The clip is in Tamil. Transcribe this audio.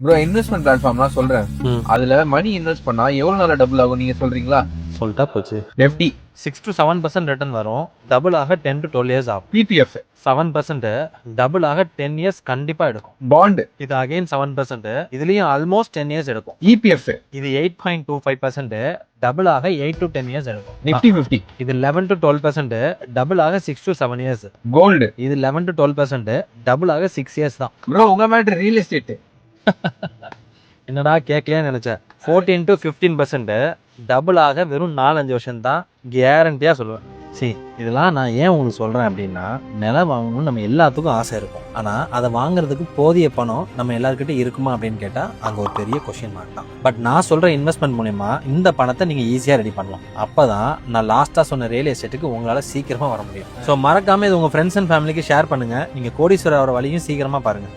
ப்ரோ இன்வெஸ்ட்மெண்ட் பிளாட்ஃபார்ம்லாம் சொல்றேன். அதுல மணி இன்வெஸ்ட் பண்ணா எவ்வளவு நாள்ல டபுள் ஆகும் நீங்க சொல்றீங்களா? சொல்லிட்டா போச்சு. எஃப்டி 6 to 7% ரிட்டர்ன் வரும். டபுள் ஆக 10 to 12 இயர்ஸ் ஆகும். பிபிஎஃப் 7% டபுள் ஆக 10 இயர்ஸ் கண்டிப்பா எடுக்கும். பாண்ட் இது அகைன் 7%, இதுலயும் ஆல்மோஸ்ட் 10 இயர்ஸ் எடுக்கும். இபிஎஃப் இது 8.25% டபுள் ஆக 8 to 10 இயர்ஸ் எடுக்கும். நிஃப்டி 50 இது 11 to 12% டபுள் ஆக 6 to 7 இயர்ஸ். கோல்டு இது 11 to 12% டபுள் ஆக 6 இயர்ஸ் தான். ப்ரோ உங்க மேட்டர் ரியல் எஸ்டேட் என்னடா கேட்கலையான்னு நினைச்சேன். 14 to 15% டபுள் ஆக வெறும் 4-5 வருஷம் தான் கேரண்டியா சொல்லுவேன். சரி, இதெல்லாம் நான் ஏன் உங்களுக்கு சொல்கிறேன் அப்படின்னா, நிலம் வாங்கணும்னு நம்ம எல்லாத்துக்கும் ஆசை இருக்கும். ஆனால் அதை வாங்குறதுக்கு போதிய பணம் நம்ம எல்லாருக்கிட்ட இருக்குமா அப்படின்னு கேட்டால் அங்கே ஒரு பெரிய கொஷின் மார்க் தான். பட் நான் சொல்கிற இன்வெஸ்ட்மெண்ட் மூலிமா இந்த பணத்தை நீங்கள் ஈஸியாக ரெடி பண்ணலாம். அப்போ தான் நான் லாஸ்ட்டாக சொன்ன ரியல் எஸ்டேட்டுக்கு உங்களால் சீக்கிரமாக வர முடியும். ஸோ மறக்காமல் இது உங்கள் ஃப்ரெண்ட்ஸ் அண்ட் ஃபேமிலிக்கு ஷேர் பண்ணுங்கள். நீங்கள் கோடீஸ்வரர் வர வழியும் சீக்கிரமாக பாருங்கள்.